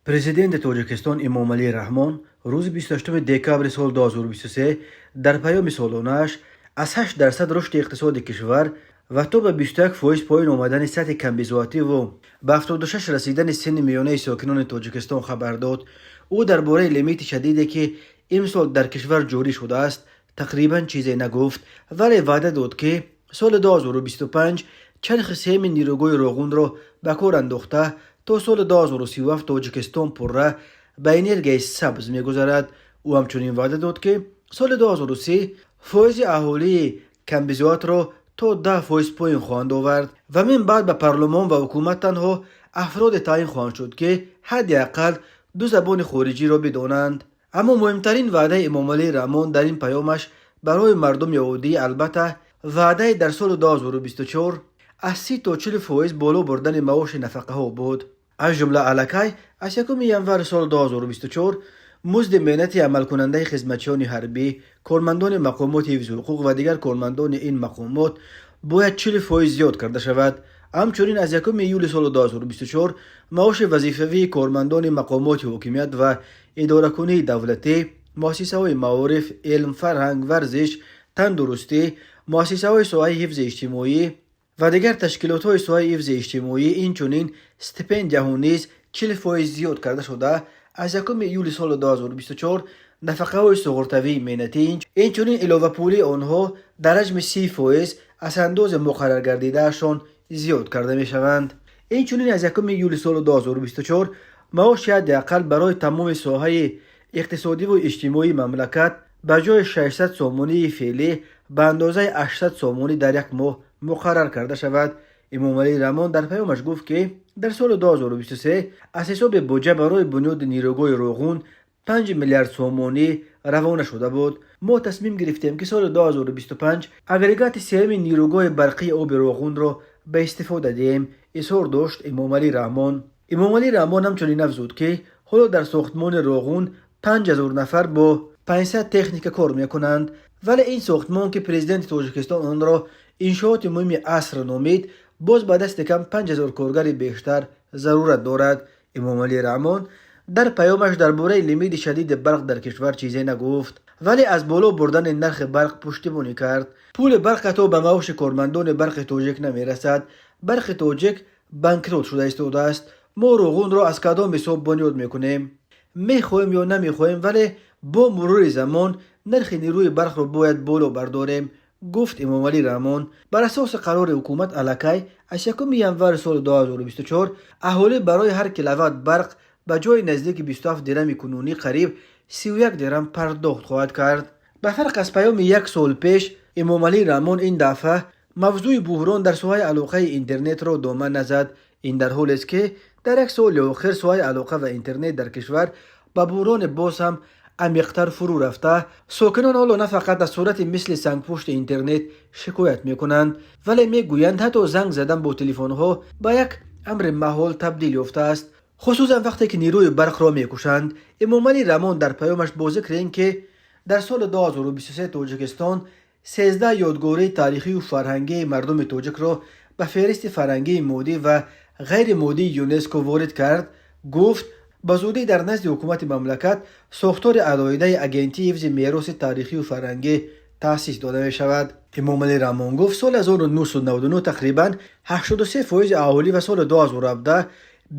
پرزیدنت تاجیکستان امامعلی رحمان روز 28 دکامبر سال 2023 در پیام سالانه‌اش از 8% رشد اقتصاد کشور و تا به 21% پایین آمدن سطح کمبیزاتی و به 76 رسیدن سن میانه ساکنان تاجیکستان خبر داد. او درباره لیمیت شدیدی که امسال در کشور جاری شده است تقریبا چیزی نگفت، ولی وعده داد که سال 2025 چرخ سهم نیروگوی روغن را به کار انداخته تا سال 2037 تاجیکستان پره به انرژی سبز می‌گذرد. او همچنین وعده داد که سال 2030 فایز اهالی کمبیزات را تا 10% پایین خواهند آورد و من بعد به پارلمان و حکومت تنها افراد تعیین خواهند شد که حداقل 2 زبان خارجی را بدانند. اما مهمترین وعده امامعلی رحمان در این پیامش برای مردم یهودی البته وعده در سال 2024 از 30 تا 40% بالا بردن معاش نفقه ها بود. از جمله الکی از 1 ژانویه سال 2024 مزد مهنت عمل کننده خدمتیان حربی، کارمندان مقامات حفظ حقوق و دیگر کارمندان این مقامات باید 40% زیاد کرده شود. همچنین از 1 ایول سال 2024 معاش وظیفوی کارمندان مقامات حاکمیت و اداره‌کنی دولتی، مؤسسه‌های معارف، علم، فرهنگ، ورزش، تندرستی، مؤسسه‌های ساحه حفظ اجتماعی و دیگر تشکیلات‌های ساحه حفظ اجتماعی اینچنین استیپندیا ها نیز 40% زیاد کرده شده. از 1 ایول سال 2024 نفقه های سقراطوی مهنتی اینچنین علاوه پولی آنها در حجم 30% از اندازه مقرر گردیدهشان زیاد کرده می شوند. اینچنین از 1 ایول سال 2024 معاش حداقل برای تمام ساحه اقتصادی و اجتماعی مملکت به جای 600 سامانی فعلی به اندازه 800 سامانی در یک ماه مقرر کرده شود. امامعلی رحمان در پیامش گفت که در سال 2023 از حساب بودجه برای بنیاد نیروگوی روغن 5 میلیارد سامانی روانه شده بود. ما تصمیم گرفتیم که سال 2025 اگریگات سهم نیروگوی برقی آب روغن را به استفاده دهیم، اظهار داشت امامعلی رحمان. امامعلی رحمان همچنین افزود که حالا در ساختمان روغن 5000 نفر با 500 تکنیک کار میکنند، ولی این ساختمان که پرزیدنت تاجیکستان آن را انشاءات مهم عصر نامید باز به دست کم 5000 کارگر بیشتر ضرورت دارد. امامعلی رحمان در پیامش درباره لیمیت شدید برق در کشور چیزی نگفت، ولی از بالا بردن نرخ برق پشتیبانی کرد. پول برق حتی به معاش کارمندان برق تاجیک نمیرسد. برق تاجیک بانکروت شده ایستاده است. ما روغن را از کدام حساب بنیاد میکنیم؟ میخواهیم یا نمیخواهیم، ولی با مرور زمان نرخ نیروی برق را باید بالا برداریم، گفت امامعلی رحمان. بر اساس قرار حکومت الکی از 1 ژانویه سال 2024 اهالی برای هر کیلووات برق به جای نزدیک 27 درم کنونی قریب 31 درم پرداخت خواهد کرد. به فرق از پیام یک سال پیش، امامعلی رحمان این دفعه موضوع بحران در ساحه علاقه اینترنت را دامن نزد. این در حالی است که در یک سال اخیر ساحه علاقه و اینترنت در کشور به بحران باز هم عمیق‌تر فرو رفته. ساکنان حالا نه فقط از صورت مثل سنگ پشت اینترنت شکایت میکنند، ولی میگویند حتی زنگ زدن با تلفن‌ها به یک امر محال تبدیل یافته است، خصوصا وقتی که نیروی برق را میکشند. امامعلی رحمان در پیامش با ذکر این که در سال 2023 تاجیکستان 13 یادگاری تاریخی و فرهنگی مردم تاجیک را به فهرست فرهنگی مادی و غیر مادی یونسکو وارد کرد، گفت به زودی در نزد حکومت مملکت ساختار علاهده اگنتی حفظ میراث تاریخی و فرهنگی تأسیس داده می شود. امامعلی رحمان گفت سال 1999 تقریبا 83% اهالی و سال 2017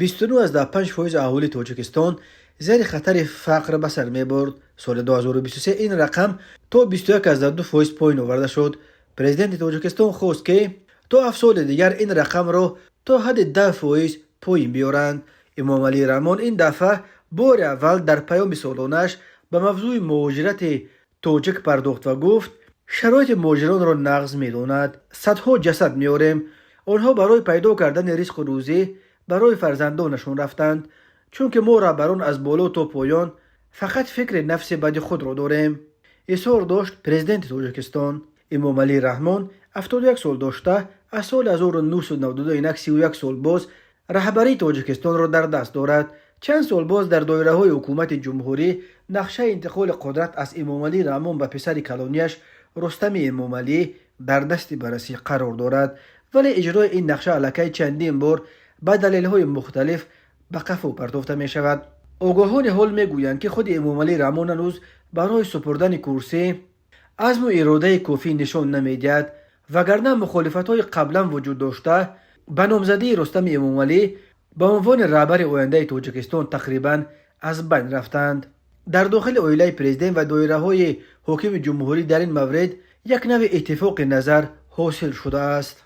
29.5% اهالی تاجیکستان زیر خطر فقر به سر می برد. سال 2023 این رقم تا 21.2% پایین آورده شد. پرزیدنت تاجیکستان خواست که تا 7 سال دیگر این رقم را تا حد 10% پایین بیارند. امامعلی رحمان این دفعه بار اول در پیام سالانش به موضوع مهاجرت تاجیک پرداخت و گفت شرایط مهاجران را نقض می‌داند. صدها جسد میاریم. آنها برای پیدا کردن رزق و روزی برای فرزندانشان رفتند، چون که ما رهبران از بالا تا پایان فقط فکر نفس بد خود را داریم، اظهار داشت پرزیدنت تاجیکستان. امامعلی رحمان 71 سال داشته از سال 1992 اینک 31 سال باز رهبری تاجیکستان را در دست دارد. چند سال باز در دایره های حکومت جمهوری نقشه انتقال قدرت از امامعلی رحمان به پسر کلانیش رستم امامعلی در دست بررسی قرار دارد، ولی اجرای این نقشه الکی چندین بار به دلیل های مختلف به قفو پرتافته می شود. آگاهان حال میگویند که خود امامعلی رحمان هنوز برای سپردن کرسی عزم و اراده کافی نشان نمیدهد، وگرنه مخالفت‌های قبلا وجود داشته به نامزدی رستم امامعلی به عنوان رهبر آینده تاجیکستان تقریبا از بین رفتند. در داخل عائله پرزیدنت و دایره‌های حاکم جمهوری در این مورد یک نوع اتفاق نظر حاصل شده است.